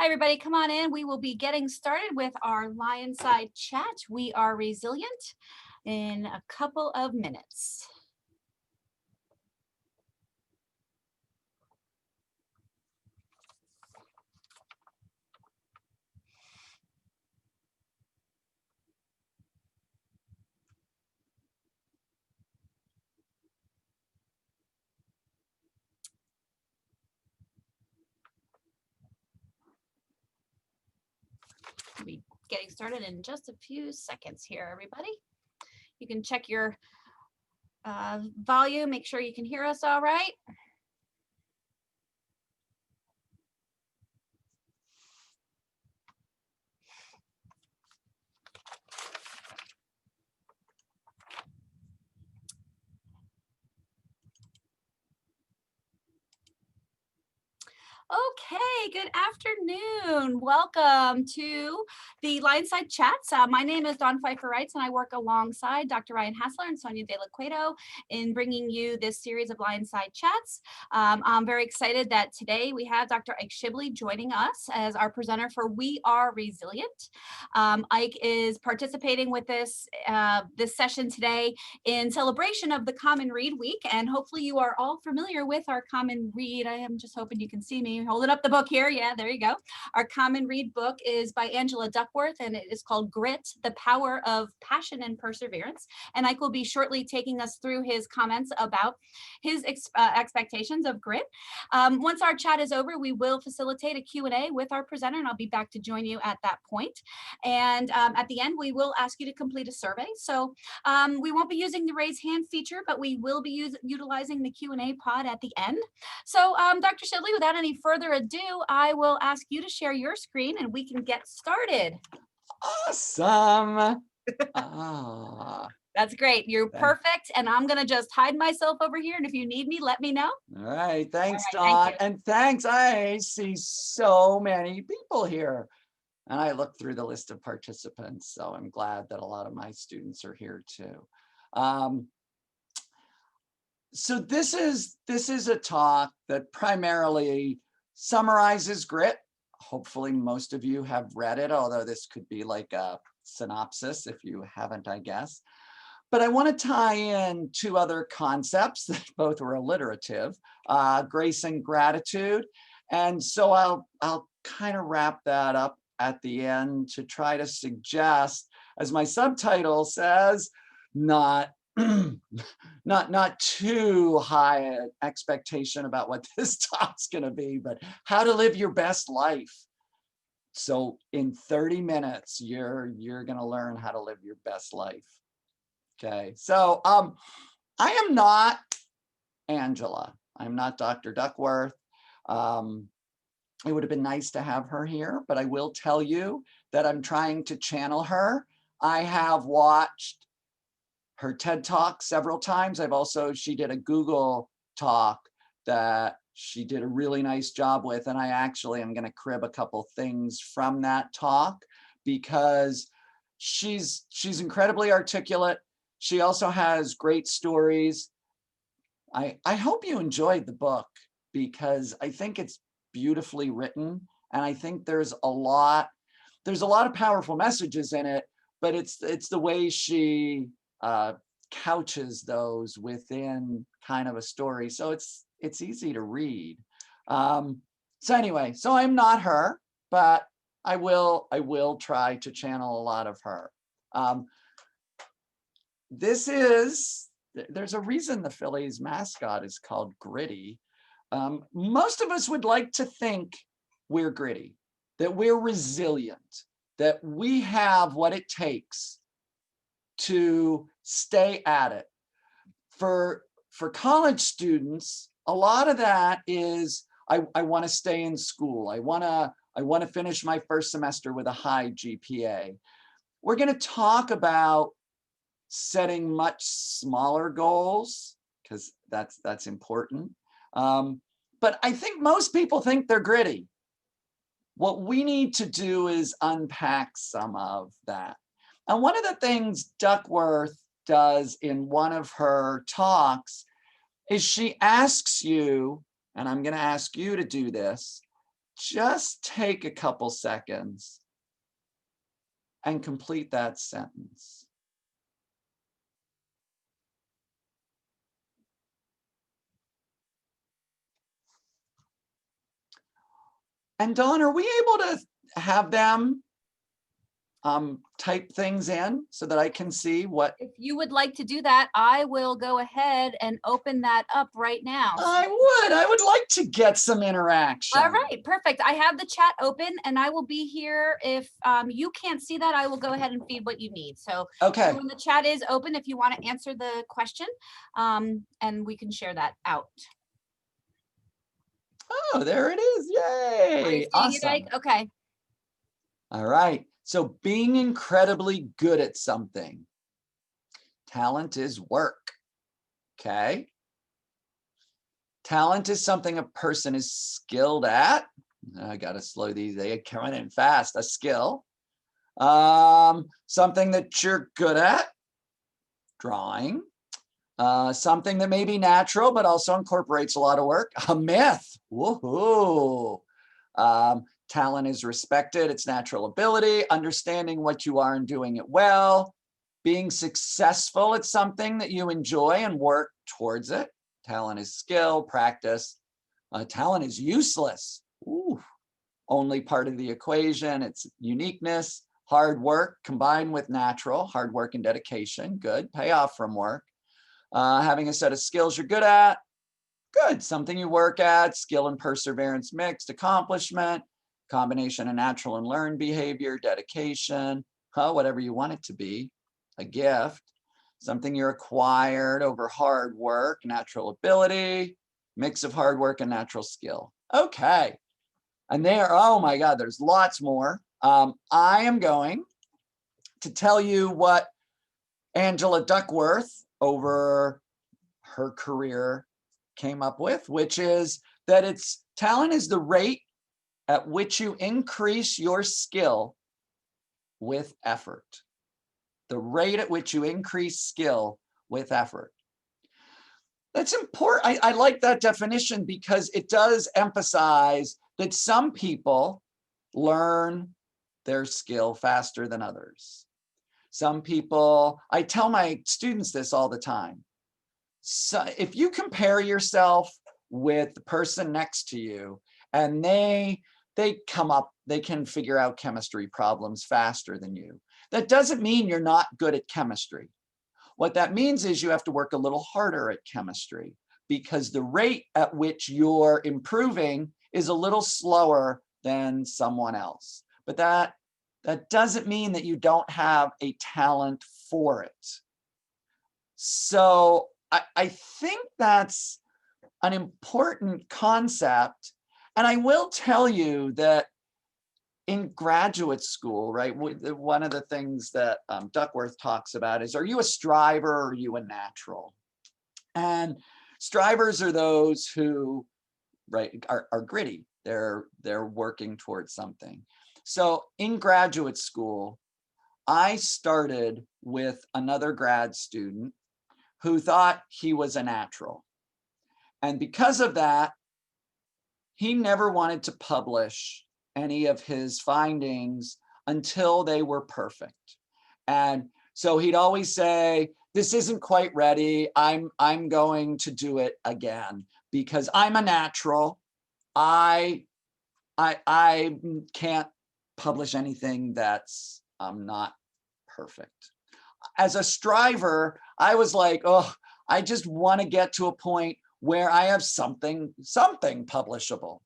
Hi, everybody. Come on in. We will be getting started with our LionSide Chat. We are resilient in a couple of minutes. We'll be getting started in just a few seconds here, everybody. You can check your volume, make sure you can hear us all right. Okay, good afternoon. Welcome to the LionSide Chats. My name is Dawn Pfeiffer Wrights, and I work alongside Dr. Ryan Hassler and Sonia De La Cueto in bringing you this series of LionSide Chats. I'm very excited that today we have Dr. Ike Shibley joining us as our presenter for We Are Resilient. Ike is participating with this session today in celebration of the Common Read Week, and hopefully you are all familiar with our Common Read. I am just hoping you can see me holding up the book here. Yeah, there you go. Our Common Read book is by Angela Duckworth, and it is called Grit, The Power of Passion and Perseverance. And Ike will be shortly taking us through his comments about his expectations of grit. Once our chat is over, we will facilitate a Q&A with our presenter, and I'll be back to join you at that point. And at the end, we will ask you to complete a survey. So we won't be using the raise hand feature, but we will be utilizing the Q&A pod at the end. So Dr. Shibley, without any further ado, I will ask you to share your screen and we can get started. Awesome. That's great. You're perfect. And I'm going to just hide myself over here. And if you need me, let me know. All right. Thanks, All right, Dawn. thank and thanks. I see so many people here. And I looked through the list of participants. So I'm glad that a lot of my students are here too. So this is a talk that primarily summarizes grit. Hopefully most of you have read it, although this could be like a synopsis if you haven't, I guess. But I want to tie in two other concepts that both were alliterative, grace and gratitude. And so I'll kind of wrap that up at the end to try to suggest, as my subtitle says, not too high an expectation about what this talk's going to be, but how to live your best life. So in 30 minutes, you're going to learn how to live your best life. Okay. So I am not Angela. I'm not Dr. Duckworth. It would have been nice to have her here, but I will tell you that I'm trying to channel her. I have watched her TED Talk several times. She did a Google talk that she did a really nice job with. And I actually am going to crib a couple things from that talk because she's incredibly articulate. She also has great stories. I hope you enjoyed the book because I think it's beautifully written. And I think there's a lot of powerful messages in it, but it's the way she couches those within kind of a story. So it's easy to read. So anyway, so I'm not her, but I will try to channel a lot of her. There's a reason the Phillies mascot is called Gritty. Most of us would like to think we're gritty, that we're resilient, that we have what it takes to stay at it. For college students, a lot of that is, I want to stay in school. I want to finish my first semester with a high GPA. We're going to talk about setting much smaller goals because that's important. But I think most people think they're gritty. What we need to do is unpack some of that. And one of the things Duckworth does in one of her talks is she asks you, and I'm going to ask you to do this, just take a couple seconds and complete that sentence. And Dawn, are we able to have them type things in so that I can see what? If you would like to do that, I will go ahead and open that up right now. I would like to get some interaction. All right, perfect. I have the chat open and I will be here. If you can't see that, I will go ahead and feed what you need. So okay, when the chat is open, if you want to answer the question, and we can share that out. Oh, there it is. Yay. Are you seeing awesome. it, Ike? Okay. All right. So being incredibly good at something. Talent is work. Okay. Talent is something a person is skilled at. I got to slow these. They come in fast. A skill. Something that you're good at. Drawing. Something that may be natural, but also incorporates a lot of work. A myth. Woohoo. Talent is respected. It's natural ability, understanding what you are and doing it well, being successful at something that you enjoy and work towards it. Talent is skill, practice. Talent is useless. Ooh, only part of the equation. It's uniqueness, hard work combined with natural, hard work and dedication. Good, payoff from work. Having a set of skills you're good at. Good, something you work at, skill and perseverance mixed, accomplishment, combination of natural and learned behavior, dedication, whatever you want it to be, a gift, something you're acquired over hard work, natural ability, mix of hard work and natural skill. Okay, and there, oh my God, there's lots more. I am going to tell you what Angela Duckworth over her career came up with, which is that it's talent is the rate at which you increase your skill with effort. The rate at which you increase skill with effort. That's important. I like that definition because it does emphasize that some people learn their skill faster than others. Some people, I tell my students this all the time. So if you compare yourself with the person next to you and they can figure out chemistry problems faster than you, that doesn't mean you're not good at chemistry. What that means is you have to work a little harder at chemistry because the rate at which you're improving is a little slower than someone else. But that doesn't mean that you don't have a talent for it. So I think that's an important concept. And I will tell you that in graduate school, right, one of the things that Duckworth talks about is, are you a striver or are you a natural? And strivers are those who, right, are gritty. They're working towards something. So in graduate school, I started with another grad student who thought he was a natural. And because of that, he never wanted to publish any of his findings until they were perfect. And so he'd always say, this isn't quite ready. I'm going to do it again because I'm a natural. I can't publish anything that's not perfect. As a striver, I was like, oh, I just want to get to a point where I have something publishable.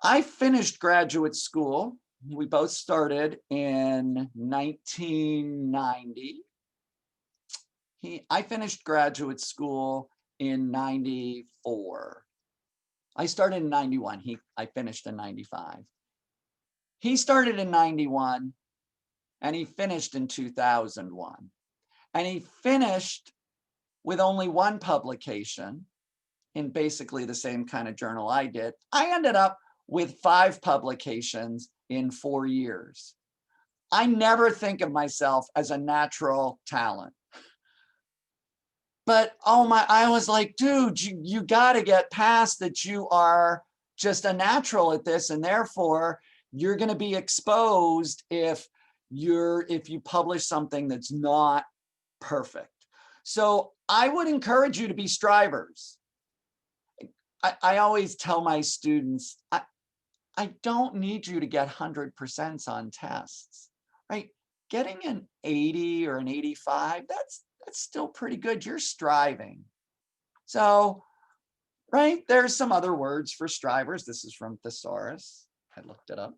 I finished graduate school. We both started in 1990. I finished graduate school in 94. I started in 91. I finished in 95. He started in 91 and he finished in 2001. And he finished with only one publication in basically the same kind of journal I did. I ended up with 5 publications in 4 years. I never think of myself as a natural talent. But oh my, I was like, dude, you got to get past that you are just a natural at this, and therefore you're going to be exposed if you publish something that's not perfect. So I would encourage you to be strivers. I always tell my students, I don't need you to get 100% on tests, right? Getting an 80 or an 85, that's still pretty good. You're striving. So, right, there's some other words for strivers. This is from Thesaurus. I looked it up.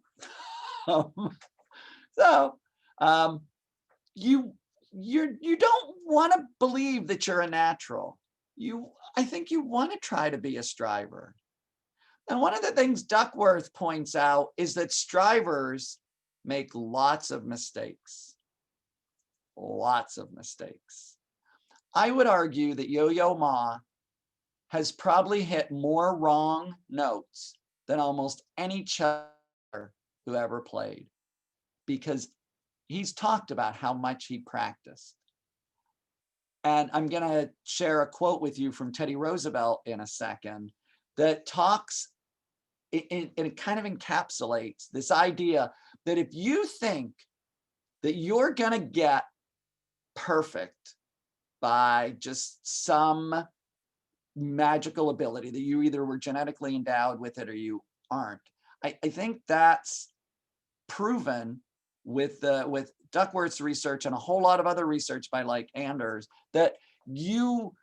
You don't want to believe that you're a natural. I think you want to try to be a striver. And one of the things Duckworth points out is that strivers make lots of mistakes. Lots of mistakes. I would argue that Yo-Yo Ma has probably hit more wrong notes than almost any cello who ever played, because he's talked about how much he practiced. And I'm going to share a quote with you from Teddy Roosevelt in a second that talks, it kind of encapsulates this idea that if you think that you're going to get perfect by just some magical ability, that you either were genetically endowed with it or you aren't, I think that's proven with Duckworth's research and a whole lot of other research by like Anders, that you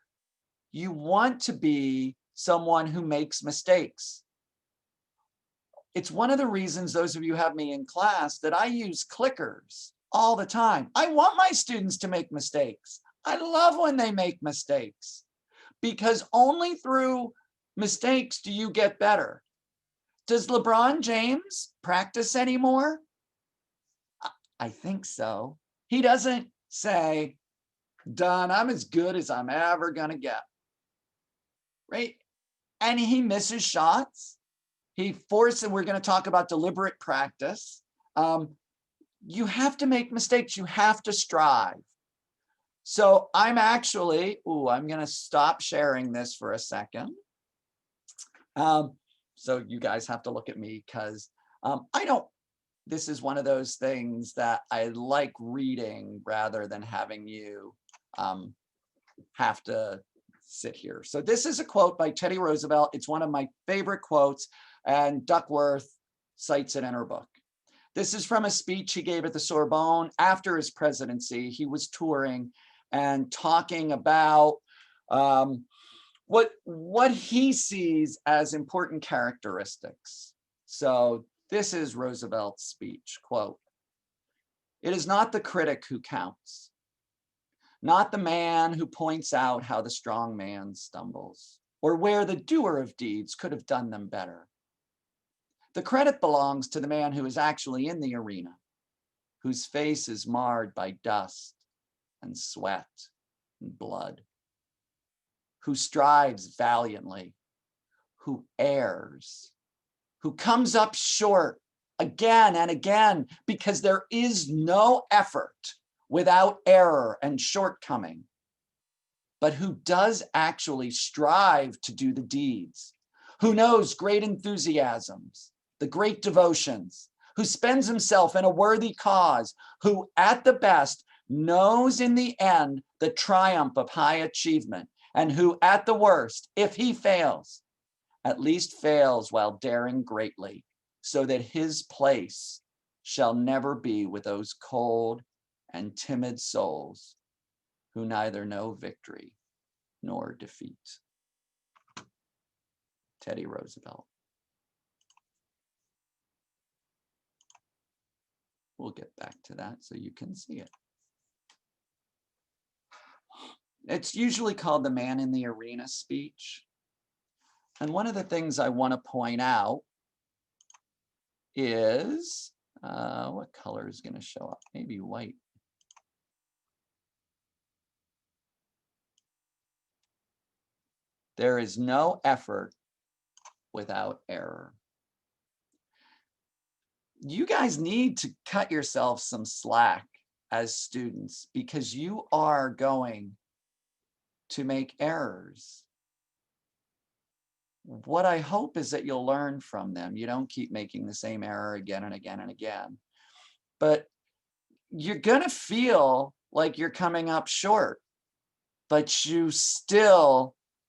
want to be someone who makes mistakes. It's one of the reasons, those of you who have me in class, that I use clickers all the time. I want my students to make mistakes. I love when they make mistakes, because only through mistakes do you get better. Does LeBron James practice anymore? I think so. He doesn't say, done, I'm as good as I'm ever going to get. Right? And he misses shots. He forces, and we're going to talk about deliberate practice. You have to make mistakes. You have to strive. So I'm actually, I'm going to stop sharing this for a second. So you guys have to look at me, because this is one of those things that I like reading rather than having you have to sit here. So this is a quote by Teddy Roosevelt. It's one of my favorite quotes, and Duckworth cites it in her book. This is from a speech he gave at the Sorbonne after his presidency. He was touring and talking about what he sees as important characteristics. So this is Roosevelt's speech, quote, "It is not the critic who counts, not the man who points out how the strong man stumbles, or where the doer of deeds could have done them better. The credit belongs to the man who is actually in the arena, whose face is marred by dust and sweat and blood, who strives valiantly, who errs, who comes up short again and again, because there is no effort without error and shortcoming, but who does actually strive to do the deeds, who knows great enthusiasms, the great devotions, who spends himself in a worthy cause, who at the best knows in the end the triumph of high achievement, and who at the worst, if he fails, at least fails while daring greatly, so that his place shall never be with those cold and timid souls who neither know victory nor defeat." Teddy Roosevelt. We'll get back to that so you can see it. It's usually called the man in the arena speech. And one of the things I want to point out is, what color is going to show up? Maybe white. There is no effort without error. You guys need to cut yourself some slack as students, because you are going to make errors. what I hope is that you'll learn from them. You don't keep making the same error again and again and again. But you're going to feel like you're coming up short, but you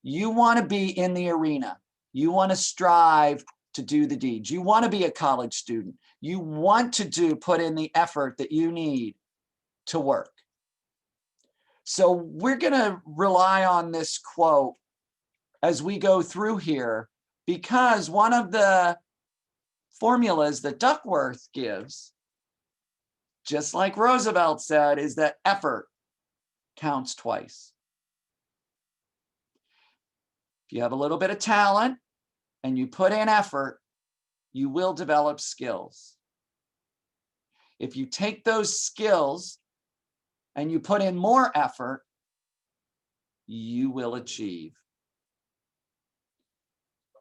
want to be in the arena. You want to strive to do the deeds. You want to be a college student. You want to put in the effort that you need to work. So we're going to rely on this quote as we go through here, because one of the formulas that Duckworth gives, just like Roosevelt said, is that effort counts twice. If you have a little bit of talent and you put in effort, you will develop skills. If you take those skills and you put in more effort, you will achieve.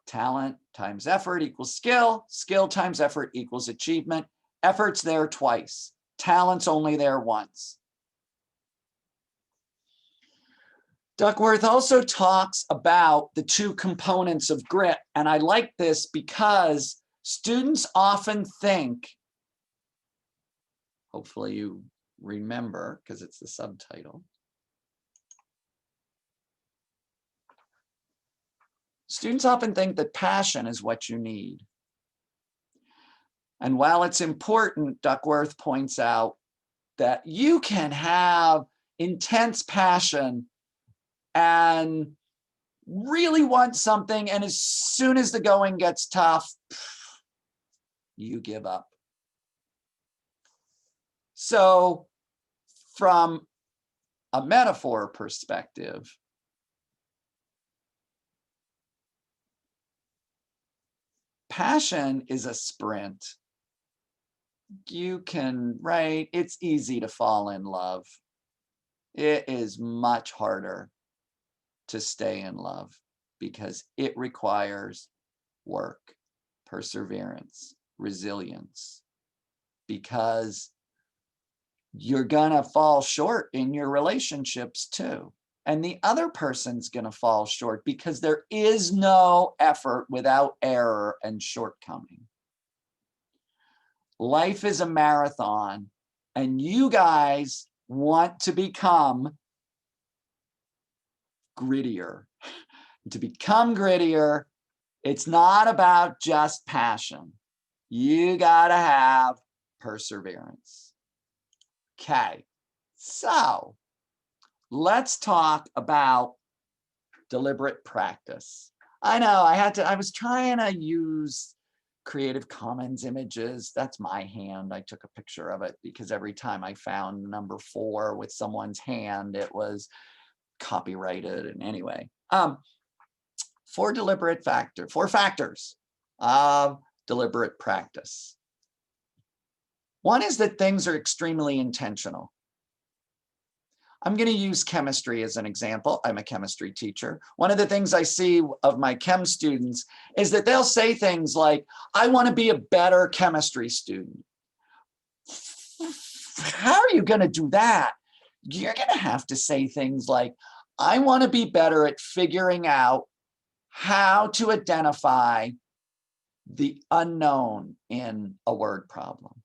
Talent times effort equals skill. Skill times effort equals achievement. Effort's there twice. Talent's only there once. Duckworth also talks about the two components of grit. And I like this because students often think, hopefully you remember because it's the subtitle. Students often think that passion is what you need. And while it's important, Duckworth points out that you can have intense passion and really want something, and as soon as the going gets tough, you give up. So from a metaphor perspective, passion is a sprint. You can, right? It's easy to fall in love. It is much harder to stay in love because it requires work, perseverance, resilience, because you're gonna fall short in your relationships too. And the other person's gonna fall short because there is no effort without error and shortcoming. Life is a marathon, and you guys want to become grittier. To become grittier, it's not about just passion. You gotta have perseverance. Okay, so let's talk about deliberate practice. I know I was trying to use Creative Commons images. That's my hand. I took a picture of it because every time I found number 4 with someone's hand, it was copyrighted. And anyway, 4 factors of deliberate practice. One is that things are extremely intentional. I'm going to use chemistry as an example. I'm a chemistry teacher. One of the things I see of my chem students is that they'll say things like, I want to be a better chemistry student. How are you going to do that? You're going to have to say things like, I want to be better at figuring out how to identify the unknown in a word problem.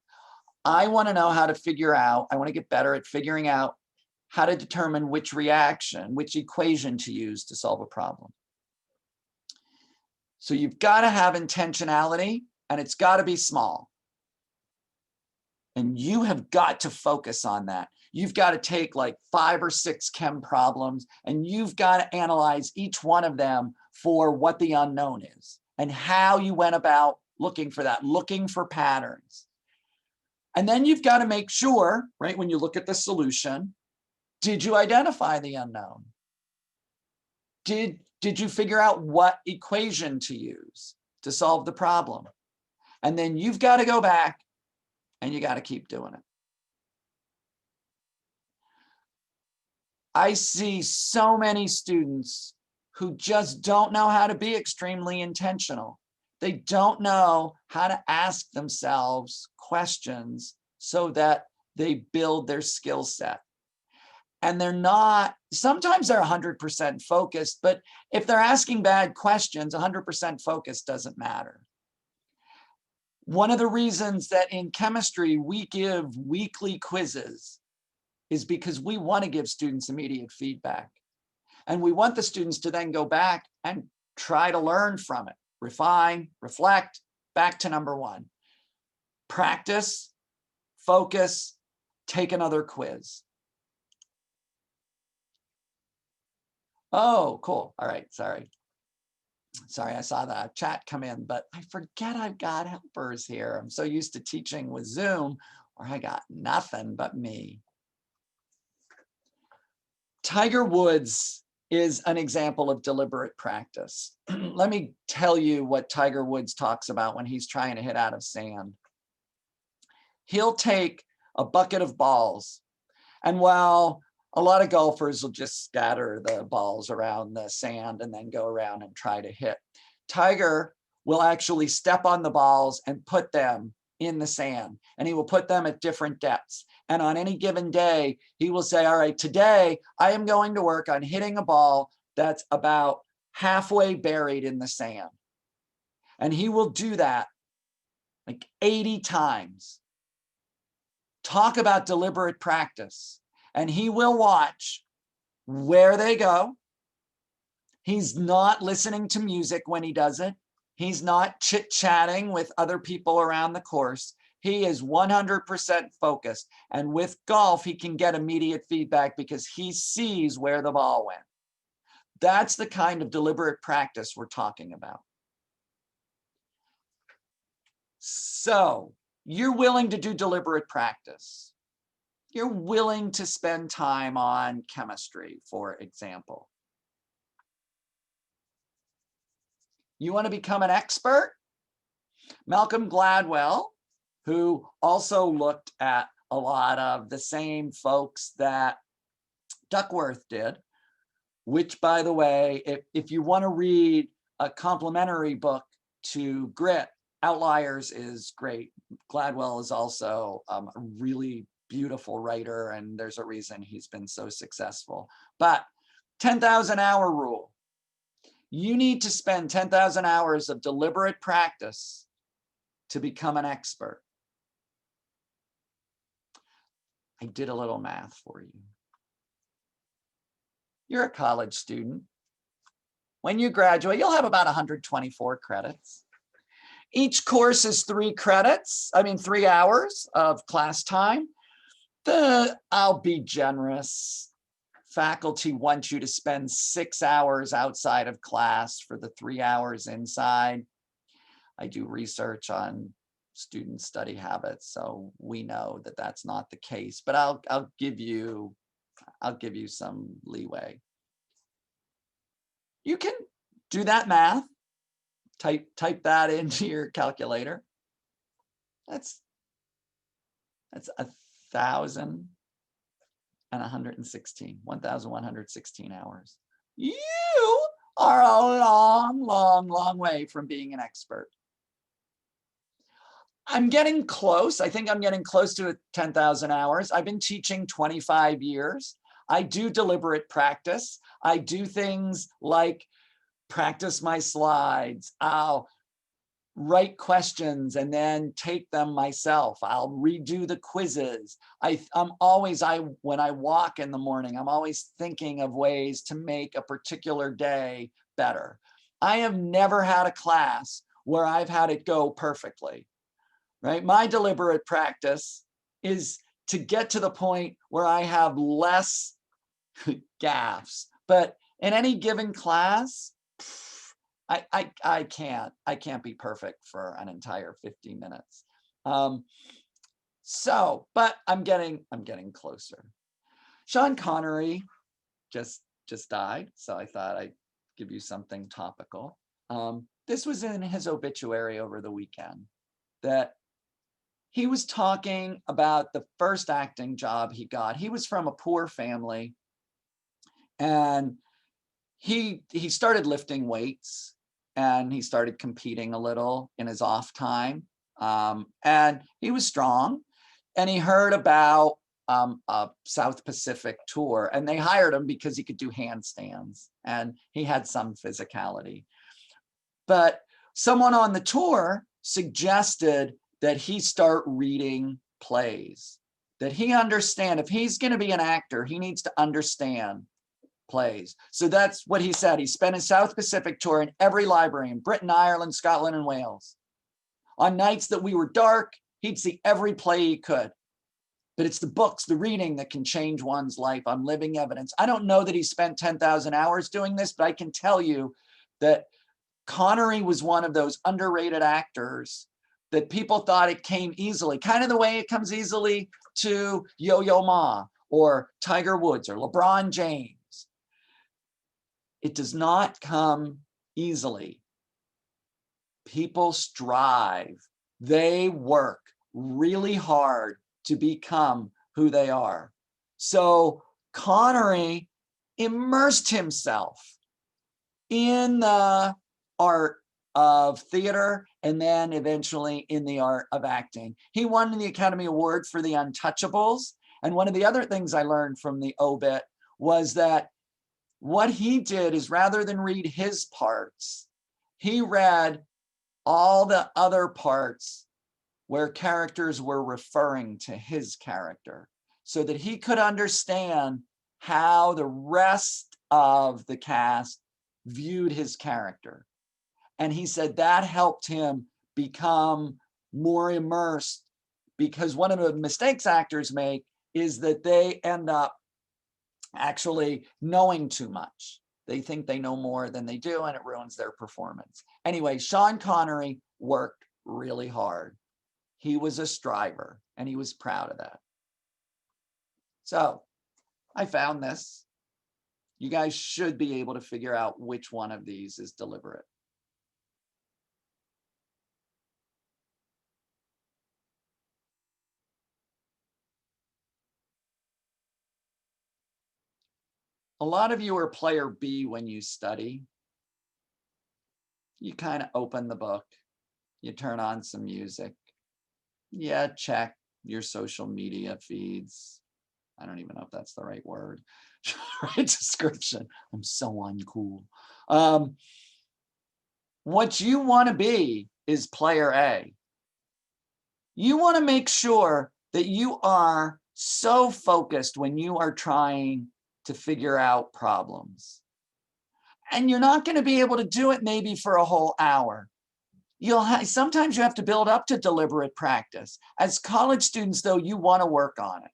I want to know how to I want to get better at figuring out how to determine which equation to use to solve a problem. So you've got to have intentionality, and it's got to be small. And you have got to focus on that. You've got to take like 5 or 6 chem problems, and you've got to analyze each one of them for what the unknown is and how you went about looking for that, looking for patterns. And then you've got to make sure, right, when you look at the solution, did you identify the unknown? Did you figure out what equation to use to solve the problem? And then you've got to go back and you got to keep doing it. I see so many students who just don't know how to be extremely intentional. They don't know how to ask themselves questions so that they build their skill set. And they're not sometimes they're 100% focused, but if they're asking bad questions, 100% focus doesn't matter. One of the reasons that in chemistry we give weekly quizzes is because we want to give students immediate feedback. And we want the students to then go back and try to learn from it, refine, reflect, back to number one. Practice, focus, take another quiz. Oh, cool. All right, sorry. Sorry, I saw the chat come in, but I forget I've got helpers here. I'm so used to teaching with Zoom, where I got nothing but me. Tiger Woods is an example of deliberate practice. Let me tell you what Tiger Woods talks about when he's trying to hit out of sand. He'll take a bucket of balls, and while a lot of golfers will just scatter the balls around the sand and then go around and try to hit, Tiger will actually step on the balls and put them in the sand, and he will put them at different depths. And on any given day, he will say, all right, today I am going to work on hitting a ball that's about halfway buried in the sand. And he will do that like 80 times. Talk about deliberate practice. And he will watch where they go. He's not listening to music when he does it. He's not chit-chatting with other people around the course. He is 100% focused. And with golf, he can get immediate feedback because he sees where the ball went. That's the kind of deliberate practice we're talking about. So you're willing to do deliberate practice. You're willing to spend time on chemistry, for example. You want to become an expert? Malcolm Gladwell, who also looked at a lot of the same folks that Duckworth did, which, by the way, if you want to read a complementary book to Grit, Outliers is great. Gladwell is also a really beautiful writer, and there's a reason he's been so successful. But 10,000 hour rule. You need to spend 10,000 hours of deliberate practice to become an expert. I did a little math for you. You're a college student. When you graduate, you'll have about 124 credits. Each course is 3 hours of class time. I'll be generous. Faculty want you to spend 6 hours outside of class for the 3 hours inside. I do research on student study habits, so we know that that's not the case, but I'll give you some leeway. You can do that math. Type that into your calculator. That's 1,116 hours. You are a long way from being an expert. I'm getting close. I think I'm getting close to 10,000 hours. I've been teaching 25 years. I do deliberate practice. I do things like practice my slides. I'll write questions and then take them myself. I'll redo the quizzes. When I walk in the morning, I'm always thinking of ways to make a particular day better. I have never had a class where I've had it go perfectly, right? My deliberate practice is to get to the point where I have less gaffes. But in any given class, I can't be perfect for an entire 50 minutes. But I'm getting closer. Sean Connery just died, so I thought I'd give you something topical. This was in his obituary over the weekend, that he was talking about the first acting job he got. He was from a poor family, and he started lifting weights, and he started competing a little in his off time. And he was strong, and he heard about a South Pacific tour, and they hired him because he could do handstands and he had some physicality. But someone on the tour suggested that he start reading plays, that he understand if he's going to be an actor, he needs to understand plays. So that's what he said. He spent his South Pacific tour in every library in Britain, Ireland, Scotland, and Wales. On nights that we were dark, he'd see every play he could. But it's the books, the reading that can change one's life. I'm living evidence. I don't know that he spent 10,000 hours doing this, but I can tell you that Connery was one of those underrated actors that people thought it came easily, kind of the way it comes easily to Yo-Yo Ma or Tiger Woods or LeBron James. It does not come easily. People strive. They work really hard to become who they are. So Connery immersed himself in the art of theater and then eventually in the art of acting. He won the Academy Award for The Untouchables. And one of the other things I learned from the obit was that what he did is rather than read his parts, he read all the other parts where characters were referring to his character so that he could understand how the rest of the cast viewed his character. And he said that helped him become more immersed, because one of the mistakes actors make is that they end up actually knowing too much. They think they know more than they do, and it ruins their performance. Anyway, Sean Connery worked really hard. He was a striver, and he was proud of that. So I found this. You guys should be able to figure out which one of these is deliberate. A lot of you are player B when you study. You kind of open the book, you turn on some music, check your social media feeds. I don't even know if that's the right word, right description. I'm so uncool. What you want to be is player A. You want to make sure that you are so focused when you are trying to figure out problems. And you're not going to be able to do it maybe for a whole hour. Sometimes you have to build up to deliberate practice. As college students, though, you want to work on it.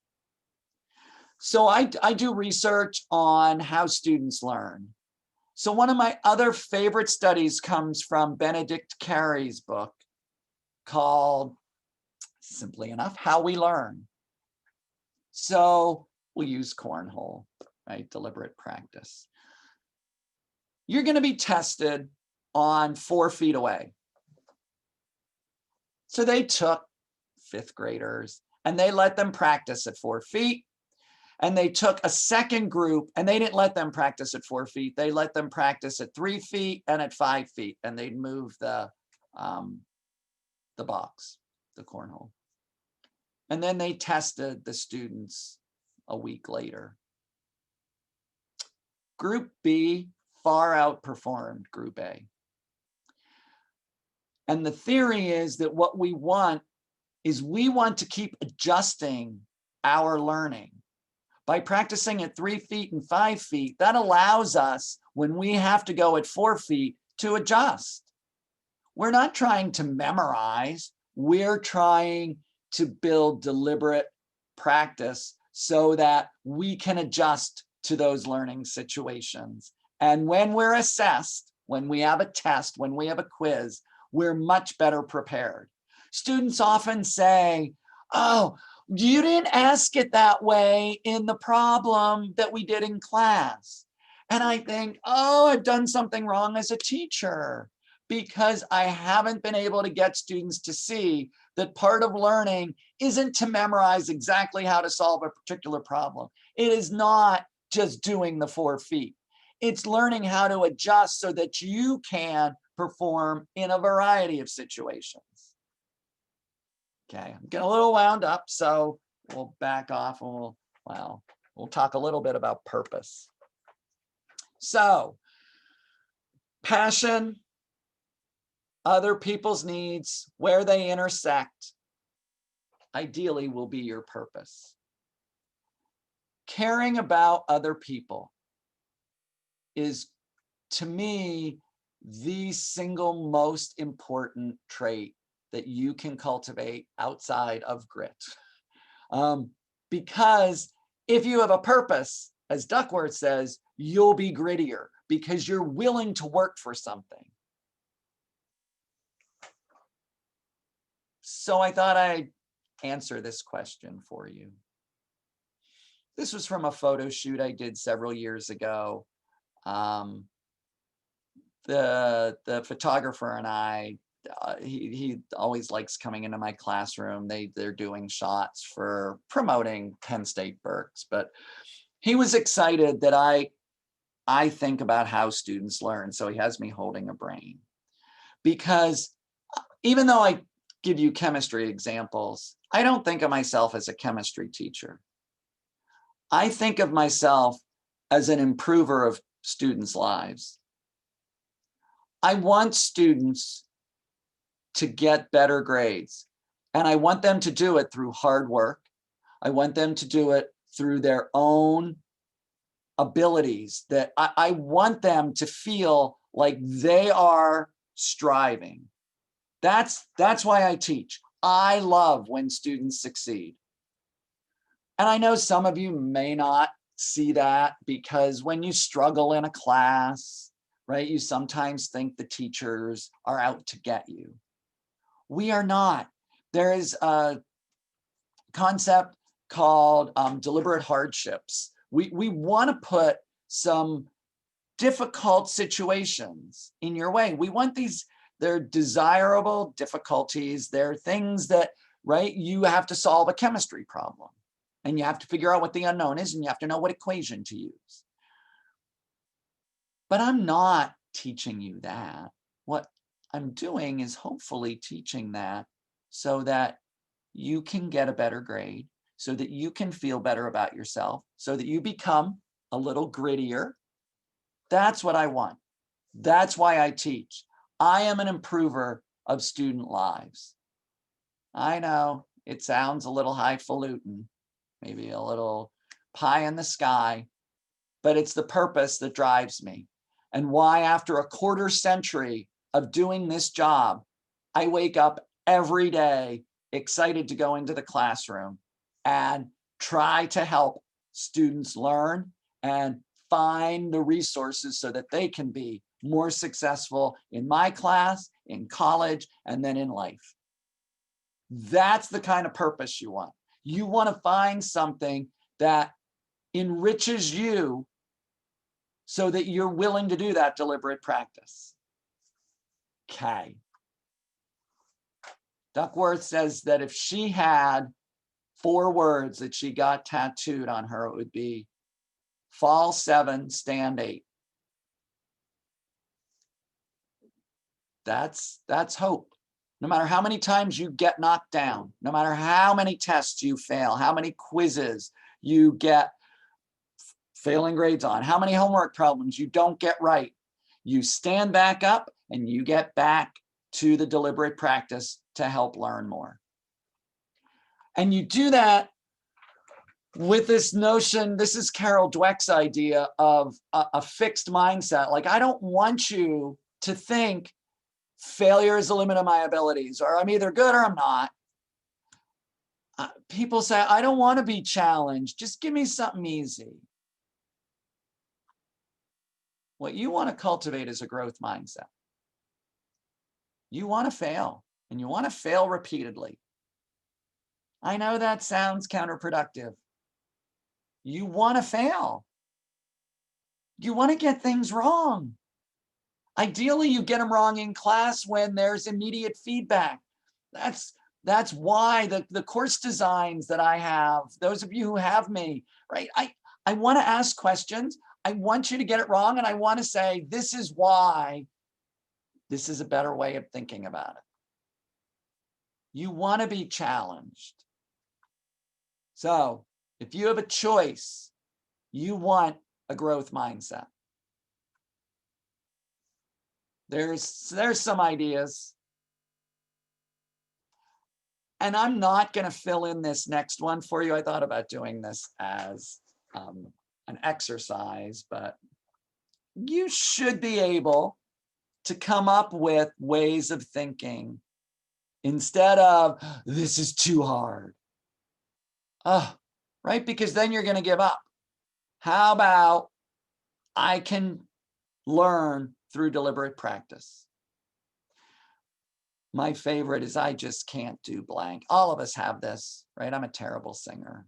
So I do research on how students learn. So one of my other favorite studies comes from Benedict Carey's book called, simply enough, How We Learn. So we'll use cornhole, right? Deliberate practice. You're going to be tested on 4 feet away. So they took 5th graders and they let them practice at 4 feet. And they took a second group and they didn't let them practice at 4 feet. They let them practice at 3 feet and at 5 feet. And they'd move the box, the cornhole. And then they tested the students a week later. Group B far outperformed Group A. And the theory is that what we want is we want to keep adjusting our learning. By practicing at 3 feet and 5 feet, that allows us, when we have to go at 4 feet, to adjust. We're not trying to memorize. We're trying to build deliberate practice so that we can adjust to those learning situations. And when we're assessed, when we have a test, when we have a quiz, we're much better prepared. Students often say, oh, you didn't ask it that way in the problem that we did in class. And I think, oh, I've done something wrong as a teacher because I haven't been able to get students to see that part of learning isn't to memorize exactly how to solve a particular problem. It is not just doing the 4 feet. It's learning how to adjust so that you can perform in a variety of situations. Okay, I'm getting a little wound up, so we'll back off and we'll talk a little bit about purpose. So, passion, other people's needs, where they intersect, ideally will be your purpose. Caring about other people is, to me, the single most important trait that you can cultivate outside of grit. Because if you have a purpose, as Duckworth says, you'll be grittier because you're willing to work for something. So I thought I'd answer this question for you. This was from a photo shoot I did several years ago. The photographer and I, he always likes coming into my classroom. They're doing shots for promoting Penn State Berks, but he was excited that I think about how students learn. So he has me holding a brain, because even though I give you chemistry examples, I don't think of myself as a chemistry teacher. I think of myself as an improver of students' lives. I want students to get better grades, and I want them to do it through hard work. I want them to do it through their own abilities, that I want them to feel like they are striving. That's why I teach. I love when students succeed. And I know some of you may not see that, because when you struggle in a class, right, you sometimes think the teachers are out to get you. We are not. There is a concept called deliberate hardships. We want to put some difficult situations in your way. We want these, they're desirable difficulties. They're things that, right, you have to solve a chemistry problem, and you have to figure out what the unknown is, and you have to know what equation to use. But I'm not teaching you that. What I'm doing is hopefully teaching that so that you can get a better grade, so that you can feel better about yourself, so that you become a little grittier. That's what I want. That's why I teach. I am an improver of student lives. I know it sounds a little highfalutin, maybe a little pie in the sky, but it's the purpose that drives me, and why, after a quarter century of doing this job, I wake up every day excited to go into the classroom and try to help students learn and find the resources so that they can be more successful in my class, in college, and then in life. That's the kind of purpose you want. You want to find something that enriches you so that you're willing to do that deliberate practice. Okay. Duckworth says that if she had 4 words that she got tattooed on her, it would be fall 7, stand 8. That's hope. No matter how many times you get knocked down, no matter how many tests you fail, how many quizzes you get failing grades on, how many homework problems you don't get right, you stand back up and you get back to the deliberate practice to help learn more. And you do that with this notion, this is Carol Dweck's idea of a fixed mindset. Like, I don't want you to think failure is the limit of my abilities, or I'm either good or I'm not. People say, I don't want to be challenged. Just give me something easy. What you want to cultivate is a growth mindset. You want to fail, and you want to fail repeatedly. I know that sounds counterproductive. You want to fail. You want to get things wrong. Ideally, you get them wrong in class when there's immediate feedback. That's why the course designs that I have, those of you who have me, right? I want to ask questions. I want you to get it wrong, and I want to say, this is why. This is a better way of thinking about it. You want to be challenged. So if you have a choice, you want a growth mindset. There's some ideas. And I'm not going to fill in this next one for you. I thought about doing this as an exercise, but you should be able to come up with ways of thinking instead of, this is too hard. Right? Because then you're going to give up. How about, I can learn through deliberate practice? My favorite is, I just can't do blank. All of us have this, right? I'm a terrible singer.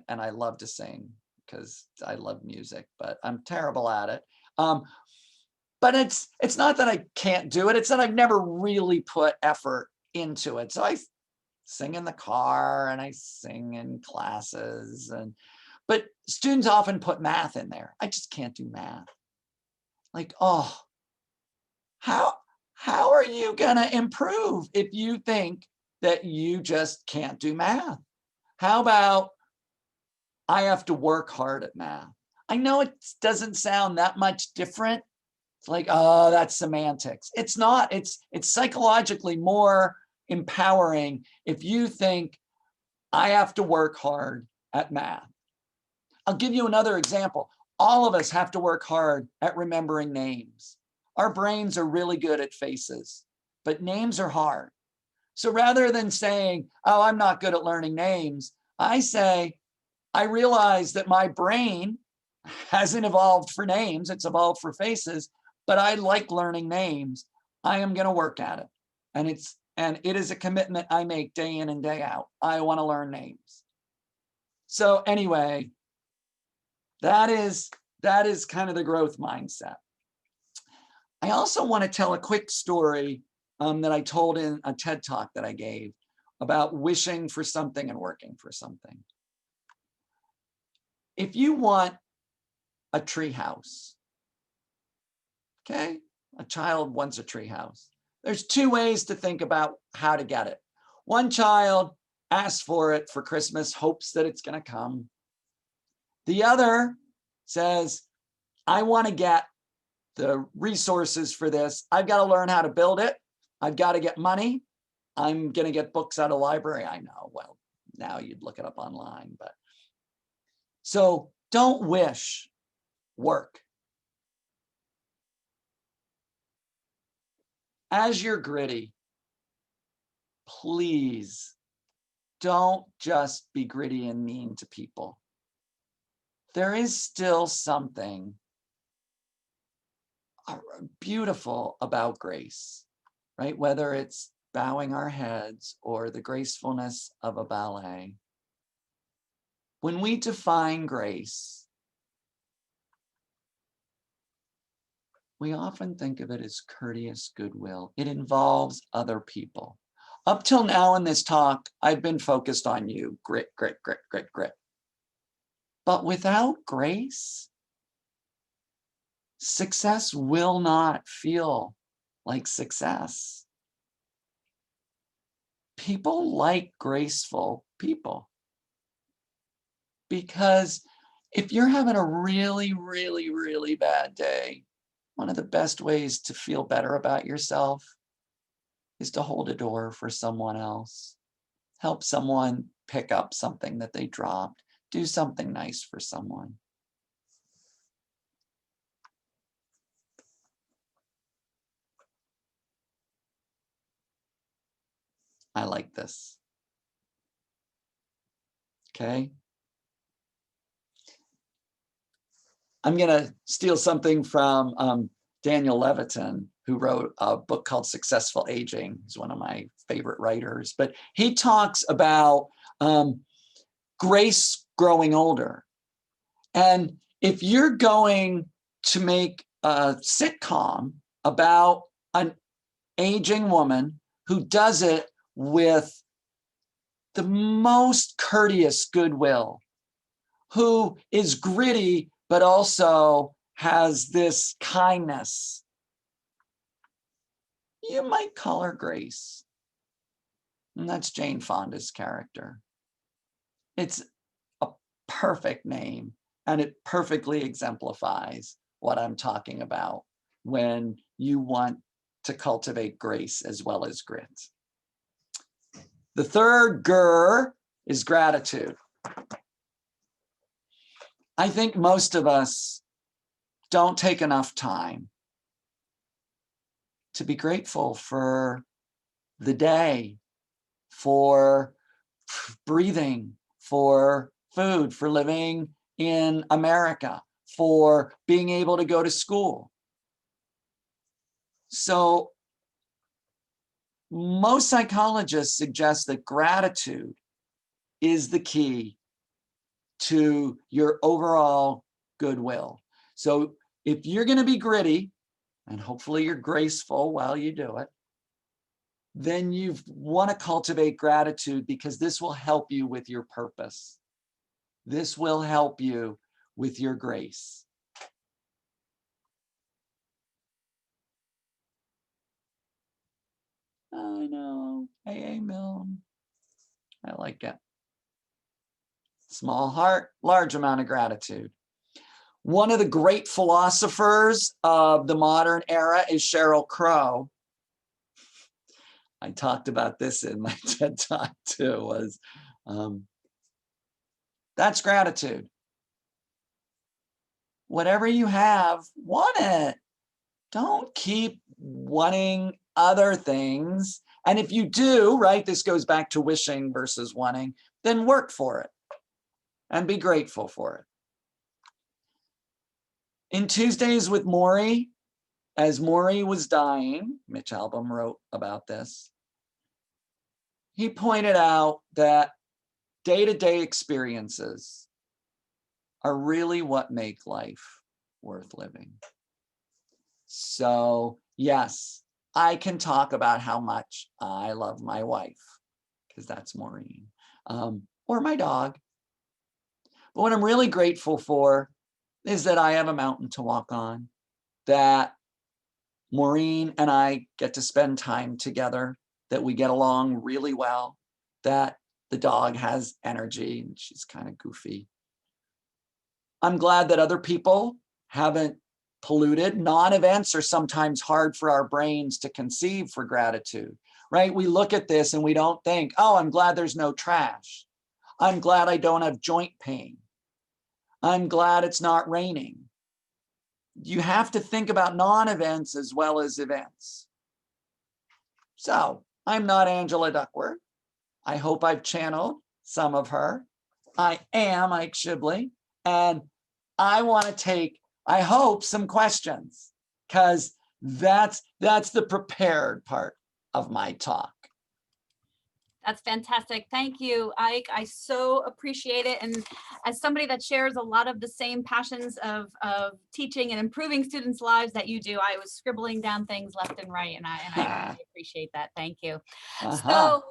And I love to sing because I love music, but I'm terrible at it. But it's not that I can't do it. It's that I've never really put effort into it. So I sing in the car and I sing in classes, but students often put math in there. I just can't do math. Like, oh, how are you gonna improve if you think that you just can't do math? How about, I have to work hard at math? I know it doesn't sound that much different. It's like, oh, that's semantics. It's not. It's psychologically more empowering if you think, I have to work hard at math. I'll give you another example. All of us have to work hard at remembering names. Our brains are really good at faces, but names are hard. So rather than saying, oh, I'm not good at learning names, I say, I realize that my brain hasn't evolved for names, it's evolved for faces, but I like learning names. I am going to work at it. And it is a commitment I make day in and day out. I want to learn names. So anyway, that is kind of the growth mindset. I also want to tell a quick story that I told in a TED Talk that I gave about wishing for something and working for something. If you want a tree house, okay, a child wants a tree house. There's two ways to think about how to get it. One child asks for it for Christmas, hopes that it's going to come. The other says, I want to get the resources for this. I've got to learn how to build it. I've got to get money. I'm going to get books out of library. I know, well, now you'd look it up online, but so don't wish, work. As you're gritty, please don't just be gritty and mean to people. There is still something beautiful about grace, right? Whether it's bowing our heads or the gracefulness of a ballet. When we define grace, we often think of it as courteous goodwill. It involves other people. Up till now in this talk, I've been focused on you. Grit, grit, grit, grit, grit. But without grace, success will not feel like success. People like graceful people. Because if you're having a really, really, really bad day, one of the best ways to feel better about yourself is to hold a door for someone else. Help someone pick up something that they dropped. Do something nice for someone. I like this. Okay. I'm going to steal something from Daniel Levitin, who wrote a book called Successful Aging. He's one of my favorite writers, but he talks about grace growing older. And if you're going to make a sitcom about an aging woman who does it with the most courteous goodwill, who is gritty, but also has this kindness, you might call her Grace. And that's Jane Fonda's character. It's a perfect name, and it perfectly exemplifies what I'm talking about when you want to cultivate grace as well as grit. The third GER is gratitude. I think most of us don't take enough time to be grateful for the day, for breathing, for food, for living in America, for being able to go to school. So most psychologists suggest that gratitude is the key to your overall goodwill. So if you're going to be gritty, and hopefully you're graceful while you do it, then you want to cultivate gratitude, because this will help you with your purpose. This will help you with your grace. I know, AA Milne. I like it. Small heart, large amount of gratitude. One of the great philosophers of the modern era is Sheryl Crow. I talked about this in my TED Talk too, that's gratitude. Whatever you have, want it. Don't keep wanting other things. And if you do, right, this goes back to wishing versus wanting, then work for it and be grateful for it. In Tuesdays with Morrie, as Morrie was dying, Mitch Albom wrote about this, he pointed out that day-to-day experiences are really what make life worth living. So yes, I can talk about how much I love my wife, because that's Maureen, or my dog. But what I'm really grateful for is that I have a mountain to walk on, that Maureen and I get to spend time together, that we get along really well, that the dog has energy and she's kind of goofy. I'm glad that other people haven't polluted. Non-events are sometimes hard for our brains to conceive for gratitude, right? We look at this and we don't think, oh, I'm glad there's no trash. I'm glad I don't have joint pain. I'm glad it's not raining. You have to think about non-events as well as events. So I'm not Angela Duckworth. I hope I've channeled some of her. I am Ike Shibley, and I want to take, I hope, some questions, because that's the prepared part of my talk. That's fantastic. Thank you, Ike. I so appreciate it. And as somebody that shares a lot of the same passions of teaching and improving students' lives that you do, I was scribbling down things left and right, and I really appreciate that. Thank you. So,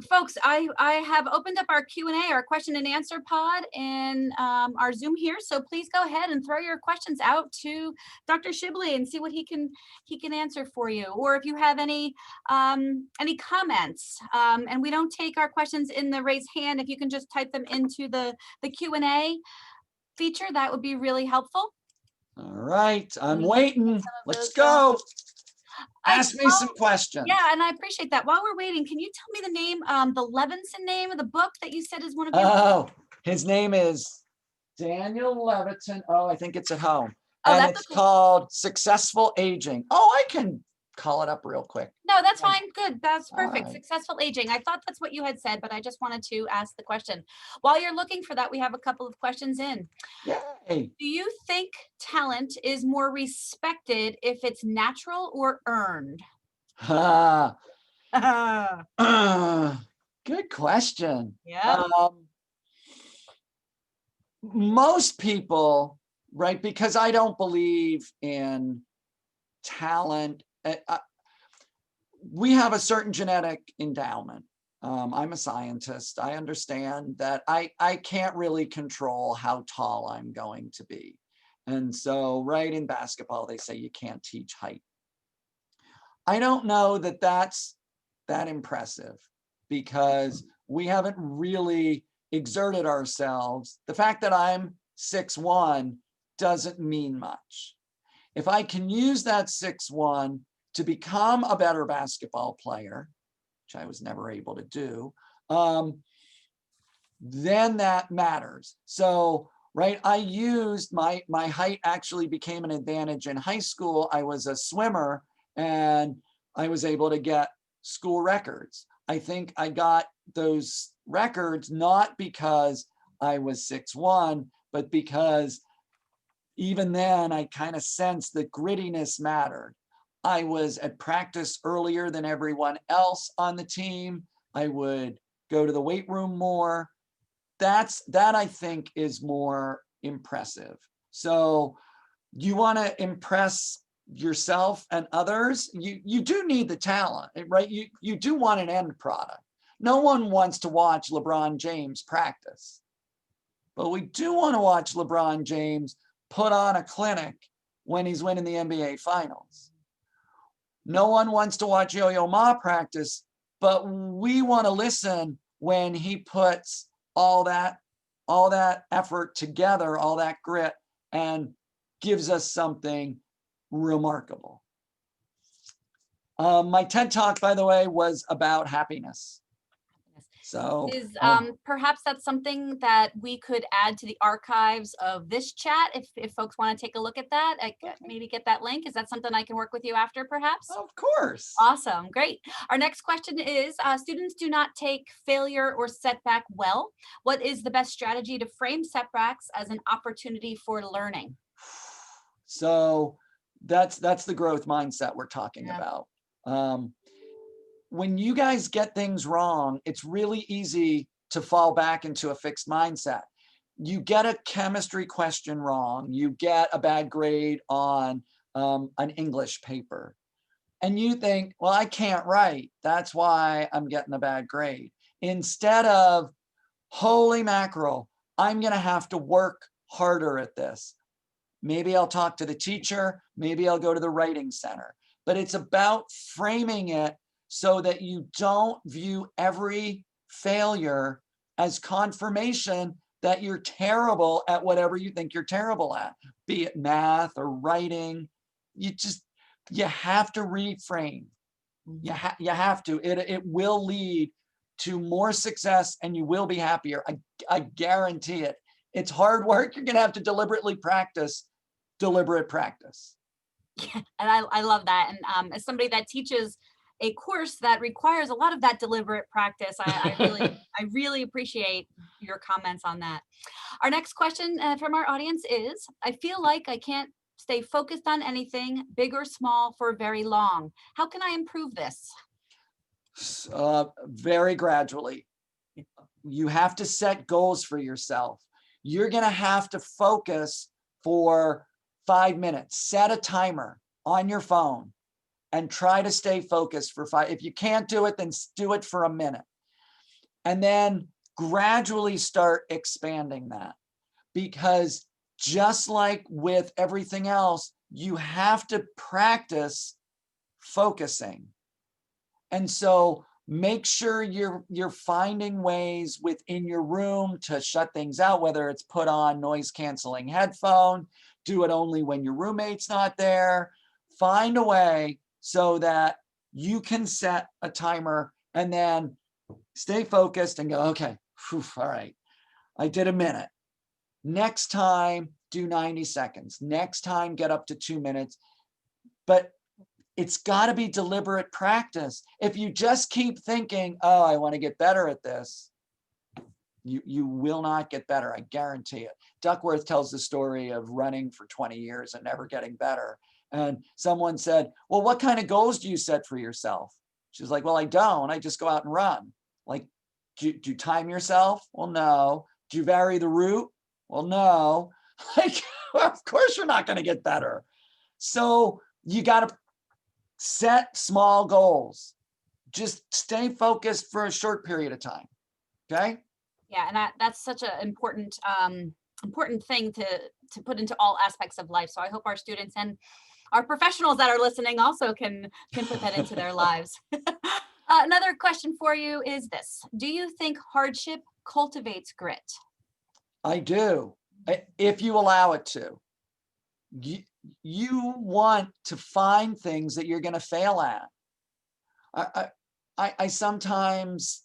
folks, I have opened up our Q&A, our question and answer pod in our Zoom here. So please go ahead and throw your questions out to Dr. Shibley and see what he can answer for you. Or if you have any comments, and we don't take our questions in the raise hand, if you can just type them into the Q&A feature, that would be really helpful. All right, I'm waiting. Let's go. Ask me some questions. Yeah, and I appreciate that. While we're waiting, can you tell me the name, the Levinson name of the book that you said is one of your? Oh, his name is Daniel Levitin. Oh, I think it's at home. Oh, and that's it's called Successful Aging. Oh, I can call it up real quick. No, that's fine. Good. That's perfect. Right. Successful Aging. I thought that's what you had said, but I just wanted to ask the question. While you're looking for that, we have a couple of questions in. Yay. Do you think talent is more respected if it's natural or earned? Good question. Yeah. Most people, right, because I don't believe in talent. We have a certain genetic endowment. I'm a scientist. I understand that I can't really control how tall I'm going to be. And so, right, in basketball, they say you can't teach height. I don't know that that's that impressive, because we haven't really exerted ourselves. The fact that I'm 6'1" doesn't mean much. If I can use that 6'1" to become a better basketball player, which I was never able to do, then that matters. So, right, I used my height actually became an advantage in high school. I was a swimmer and I was able to get school records. I think I got those records not because I was 6'1", but because even then I kind of sensed that grittiness mattered. I was at practice earlier than everyone else on the team. I would go to the weight room more. That I think is more impressive. So you want to impress yourself and others, you do need the talent, right? You do want an end product. No one wants to watch LeBron James practice, but we do want to watch LeBron James put on a clinic when he's winning the NBA Finals. No one wants to watch Yo-Yo Ma practice, but we want to listen when he puts all that effort together, all that grit, and gives us something remarkable. My TED Talk, by the way, was about happiness. So perhaps that's something that we could add to the archives of this chat if folks want to take a look at that. Maybe get that link. Is that something I can work with you after, perhaps? Of course. Awesome. Great. Our next question is, students do not take failure or setback well. What is the best strategy to frame setbacks as an opportunity for learning? So that's the growth mindset we're talking about. When you guys get things wrong, it's really easy to fall back into a fixed mindset. You get a chemistry question wrong, you get a bad grade on an English paper, and you think, well, I can't write, that's why I'm getting a bad grade. Instead of, holy mackerel, I'm going to have to work harder at this. Maybe I'll talk to the teacher, maybe I'll go to the writing center. But it's about framing it so that you don't view every failure as confirmation that you're terrible at whatever you think you're terrible at, be it math or writing. You have to reframe. You have to. It will lead to more success and you will be happier. I guarantee it. It's hard work. You're going to have to deliberately practice deliberate practice. Yeah, and I love that. And as somebody that teaches a course that requires a lot of that deliberate practice, I really appreciate your comments on that. Our next question from our audience is, I feel like I can't stay focused on anything, big or small, for very long. How can I improve this? Very gradually. You have to set goals for yourself. You're going to have to focus for 5 minutes. Set a timer on your phone and try to stay focused for 5. If you can't do it, then do it for a minute. And then gradually start expanding that. Because just like with everything else, you have to practice focusing. And so make sure you're finding ways within your room to shut things out, whether it's put on noise canceling headphone, do it only when your roommate's not there. Find a way so that you can set a timer and then stay focused and go, okay, all right, I did a minute. Next time, do 90 seconds. Next time, get up to 2 minutes. But it's got to be deliberate practice. If you just keep thinking, oh, I want to get better at this, you will not get better. I guarantee it. Duckworth tells the story of running for 20 years and never getting better. And someone said, well, what kind of goals do you set for yourself? She's like, well, I don't. I just go out and run. Like, do you time yourself? Well, no. Do you vary the route? Well, no. Like, of course you're not going to get better. So you got to set small goals. Just stay focused for a short period of time. Okay? Yeah, and that's such an important thing to put into all aspects of life. So I hope our students and our professionals that are listening also can put that into their lives. Another question for you is this. Do you think hardship cultivates grit? I do, if you allow it to. You, you want to find things that you're going to fail at. I sometimes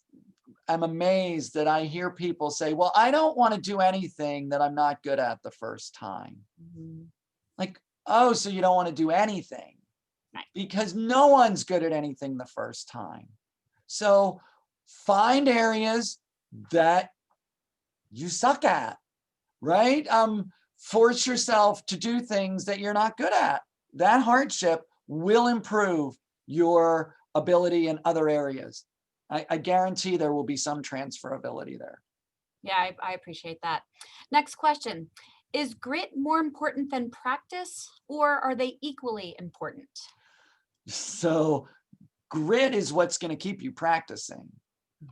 am amazed that I hear people say, well, I don't want to do anything that I'm not good at the first time. Mhm. Like, oh, so you don't want to do anything? Right. Because no one's good at anything the first time. So find areas that you suck at, right? Force yourself to do things that you're not good at. That hardship will improve your ability in other areas. I guarantee there will be some transferability there. Yeah, I appreciate that. Next question. Is grit more important than practice, or are they equally important? So grit is what's going to keep you practicing,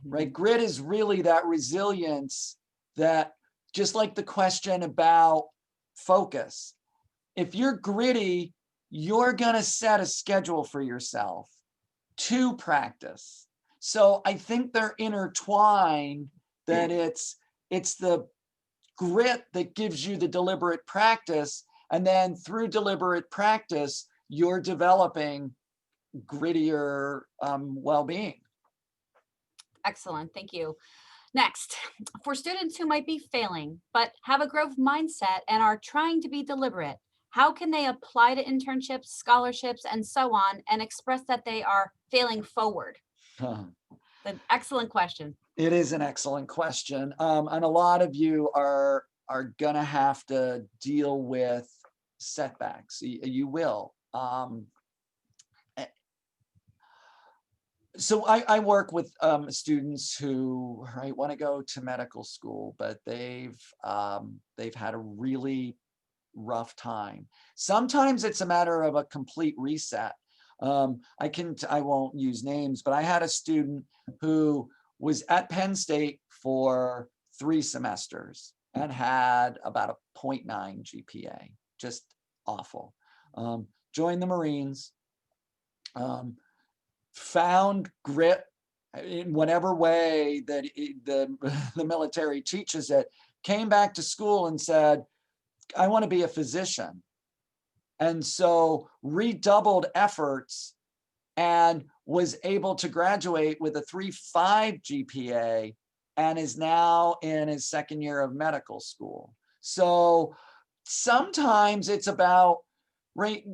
right? Mhm. Grit is really that resilience that, just like the question about focus, if you're gritty, you're going to set a schedule for yourself to practice. So I think they're intertwined, that it's the grit that gives you the deliberate practice, and then through deliberate practice you're developing grittier well-being. Excellent. Thank you. Next, for students who might be failing but have a growth mindset and are trying to be deliberate, how can they apply to internships, scholarships, and so on and express that they are failing forward? An excellent question. It is an excellent question. And a lot of you are gonna have to deal with setbacks. You will. Eh, so I work with students who, right, want to go to medical school, but they've had a really rough time. Sometimes it's a matter of a complete reset. I won't use names, but I had a student who was at Penn State for 3 semesters and had about a 0.9 GPA, just awful. Joined the Marines, found grit in whatever way that the military teaches it, came back to school and said, I want to be a physician. And so redoubled efforts and was able to graduate with a 3.5 GPA and is now in his second year of medical school. So sometimes it's about, right,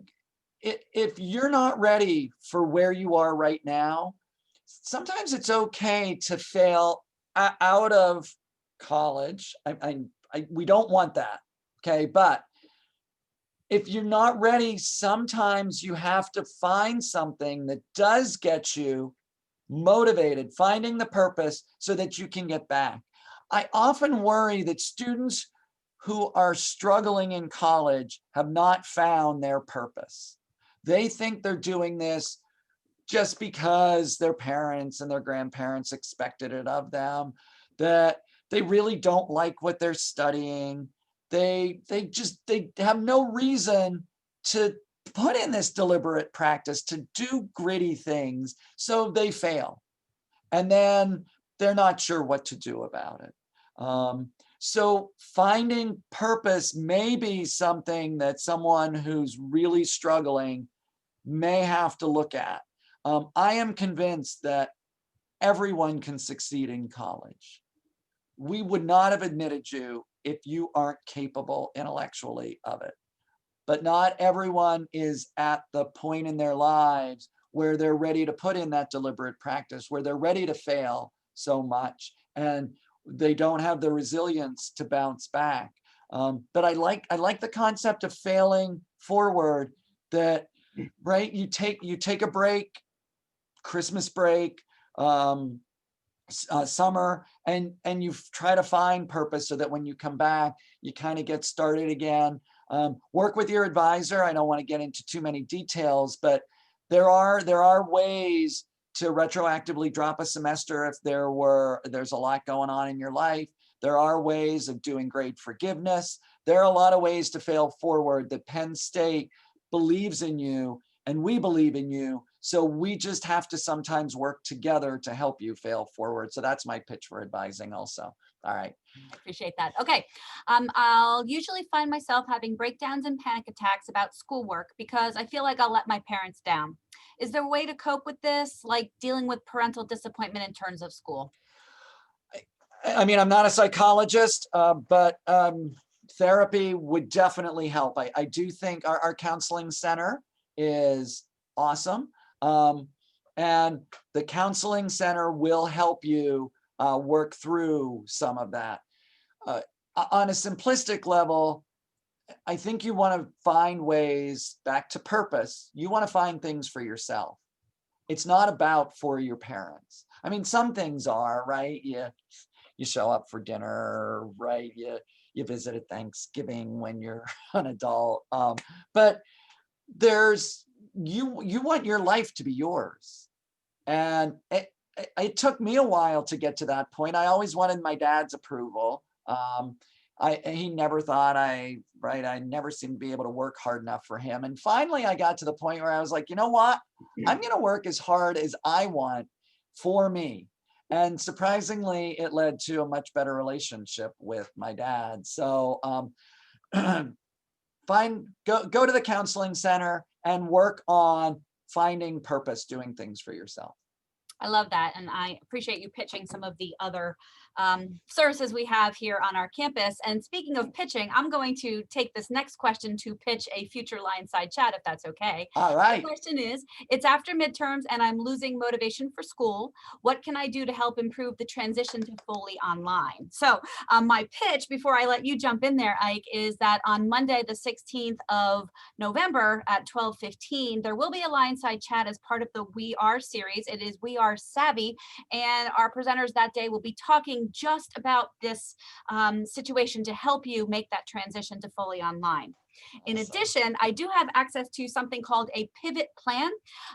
if you're not ready for where you are right now, sometimes it's okay to fail out of college. We don't want that, okay? But if you're not ready, sometimes you have to find something that does get you motivated, finding the purpose so that you can get back. I often worry that students who are struggling in college have not found their purpose. They think they're doing this just because their parents and their grandparents expected it of them, that they really don't like what they're studying. They have no reason to put in this deliberate practice to do gritty things, so they fail. And then they're not sure what to do about it. So finding purpose may be something that someone who's really struggling may have to look at. I am convinced that everyone can succeed in college. We would not have admitted you if you aren't capable intellectually of it. But not everyone is at the point in their lives where they're ready to put in that deliberate practice, where they're ready to fail so much, and they don't have the resilience to bounce back. But I like the concept of failing forward. That, right, you take a break, Christmas break, summer, and you try to find purpose so that when you come back, you kind of get started again. Work with your advisor. I don't want to get into too many details, but there are ways to retroactively drop a semester if there's a lot going on in your life. There are ways of doing grade forgiveness. There are a lot of ways to fail forward that Penn State believes in you and we believe in you, So we just have to sometimes work together to help you fail forward. So that's my pitch for advising also. All right. I appreciate that. Okay. I'll usually find myself having breakdowns and panic attacks about schoolwork because I feel like I'll let my parents down. Is there a way to cope with this, like dealing with parental disappointment in terms of school? I mean, I'm not a psychologist, but therapy would definitely help. I do think our counseling center is awesome. And the counseling center will help you work through some of that. On a simplistic level, I think you want to find ways back to purpose. You want to find things for yourself. It's not about for your parents. I mean, some things are, right? You show up for dinner, right? You visit at Thanksgiving when you're an adult. But there's you want your life to be yours. And it took me a while to get to that point. I always wanted my dad's approval. He never thought I never seemed to be able to work hard enough for him. And finally I got to the point where I was like, you know what? I'm going to work as hard as I want for me. And surprisingly, it led to a much better relationship with my dad. So go to the counseling center and work on finding purpose, doing things for yourself. I love that. And I appreciate you pitching some of the other services we have here on our campus. And speaking of pitching, I'm going to take this next question to pitch a future LionSide chat, if that's okay. All right. The question is, it's after midterms and I'm losing motivation for school. What can I do to help improve the transition to fully online? So my pitch, before I let you jump in there, Ike, is that on Monday, the 16th of November at 12:15, there will be a LionSide chat as part of the We Are series. It is We Are Savvy, and our presenters that day will be talking just about this situation to help you make that transition to fully online. In addition, I do have access to something called a pivot plan,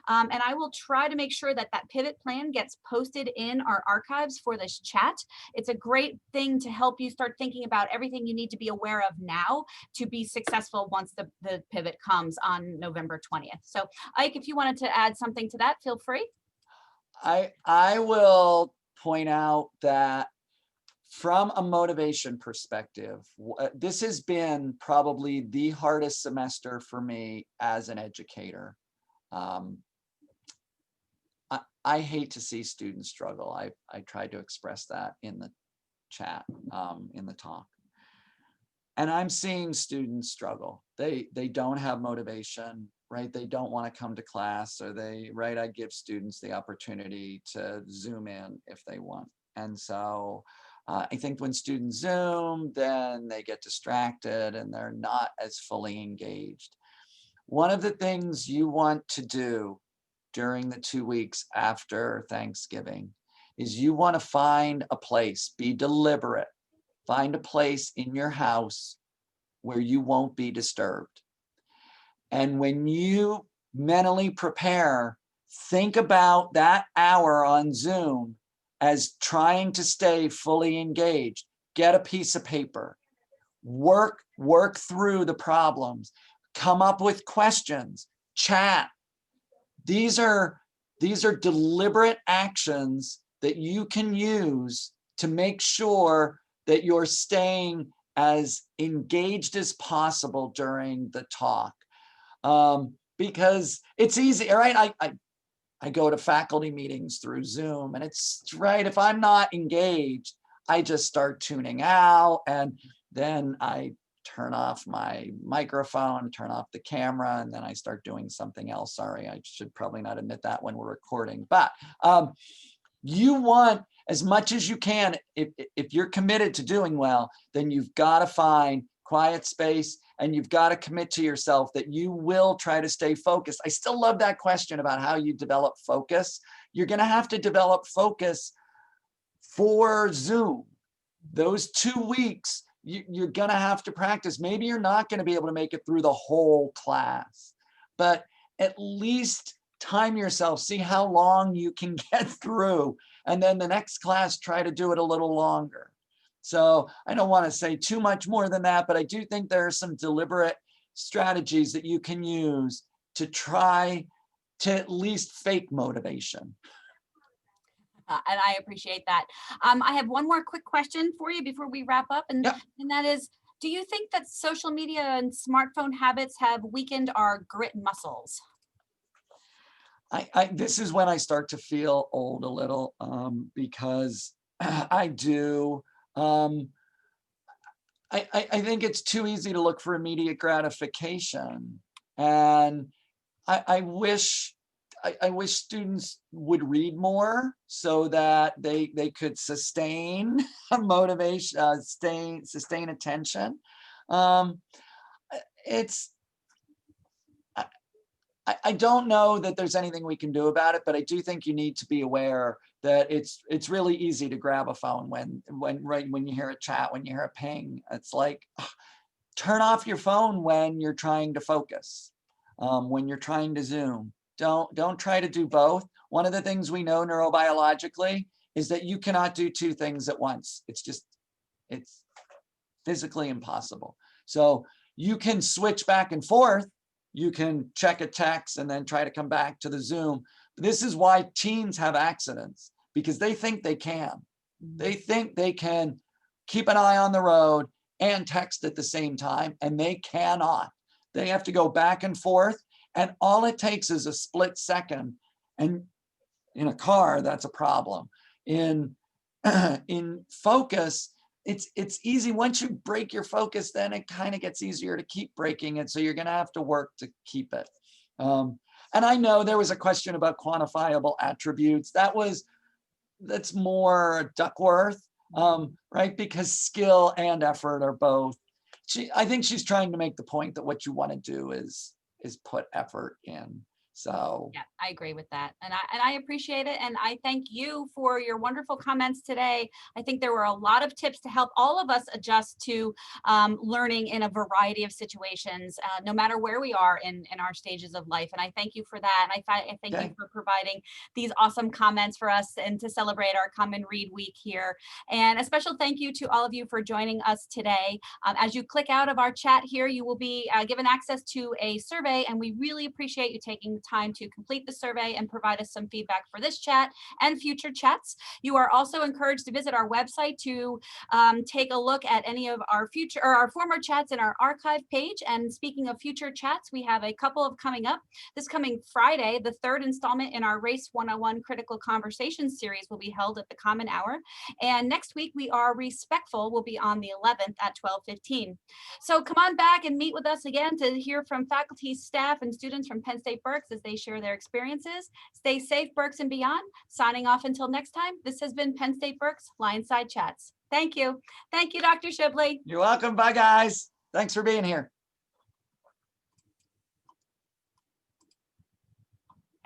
and I will try to make sure that that pivot plan gets posted in our archives for this chat. It's a great thing to help you start thinking about everything you need to be aware of now to be successful once the pivot comes on November 20th. So Ike, if you wanted to add something to that, feel free. I will point out that from a motivation perspective, this has been probably the hardest semester for me as an educator. I hate to see students struggle. I tried to express that in the chat, in the talk. And I'm seeing students struggle. They don't have motivation, right? They don't want to come to class, or I give students the opportunity to Zoom in if they want. And so I think when students Zoom, then they get distracted and they're not as fully engaged. One of the things you want to do during the 2 weeks after Thanksgiving is you want to find a place, be deliberate, find a place in your house where you won't be disturbed. And when you mentally prepare, think about that hour on Zoom as trying to stay fully engaged. Get a piece of paper, work through the problems, come up with questions, chat. These are deliberate actions that you can use to make sure that you're staying as engaged as possible during the talk. Because it's easy, right? I go to faculty meetings through Zoom, and it's right. If I'm not engaged, I just start tuning out, and then I turn off my microphone, turn off the camera, and then I start doing something else. Sorry, I should probably not admit that when we're recording, but you want, as much as you can, if you're committed to doing well, then you've got to find quiet space, and you've got to commit to yourself that you will try to stay focused. I still love that question about how you develop focus. You're going to have to develop focus for Zoom. Those 2 weeks, you're going to have to practice. Maybe you're not going to be able to make it through the whole class, but at least time yourself, see how long you can get through, and then the next class, try to do it a little longer. So I don't want to say too much more than that, but I do think there are some deliberate strategies that you can use to try to at least fake motivation. And I appreciate that. I have one more quick question for you before we wrap up, and that is, do you think that social media and smartphone habits have weakened our grit muscles? This is when I start to feel old a little, because I do. I think it's too easy to look for immediate gratification, and I wish students would read more so that they could sustain motivation, sustain attention. It's I don't know that there's anything we can do about it, but I do think you need to be aware that it's really easy to grab a phone when you hear a chat, when you hear a ping. It's like, turn off your phone when you're trying to focus, when you're trying to Zoom. Don't try to do both. One of the things we know neurobiologically is that you cannot do two things at once. It's physically impossible. So you can switch back and forth. You can check a text and then try to come back to the Zoom. This is why teens have accidents, because they think they can. They think they can keep an eye on the road and text at the same time, and they cannot. They have to go back and forth, and all it takes is a split second. And in a car, that's a problem. In focus, it's easy. Once you break your focus, then it kind of gets easier to keep breaking it. So you're going to have to work to keep it. And I know there was a question about quantifiable attributes. That's more Duckworth, right? Because skill and effort are both. I think she's trying to make the point that what you want to do is put effort in. So yeah, I agree with that. And I appreciate it. And I thank you for your wonderful comments today. I think there were a lot of tips to help all of us adjust to learning in a variety of situations, no matter where we are in our stages of life. And I thank you for that. And I thank you for providing these awesome comments for us and to celebrate our Common Read Week here. And a special thank you to all of you for joining us today. As you click out of our chat here, you will be given access to a survey, and we really appreciate you taking time to complete the survey and provide us some feedback for this chat and future chats. You are also encouraged to visit our website to take a look at any of our future or our former chats in our archive page. And speaking of future chats, we have a couple of coming up. This coming Friday, the third installment in our Race 101 Critical Conversations series will be held at the Common Hour. And next week, We Are Respectful will be on the 11th at 12:15. So come on back and meet with us again to hear from faculty, staff, and students from Penn State Berks as they share their experiences. Stay safe, Berks and beyond. Signing off until next time, this has been Penn State Berks LionSide Chats. Thank you. Thank you, Dr. Shibley. You're welcome. Bye, guys. Thanks for being here.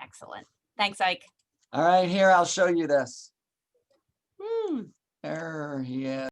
Excellent. Thanks, Ike. All right, here, I'll show you this. Woo, there he is.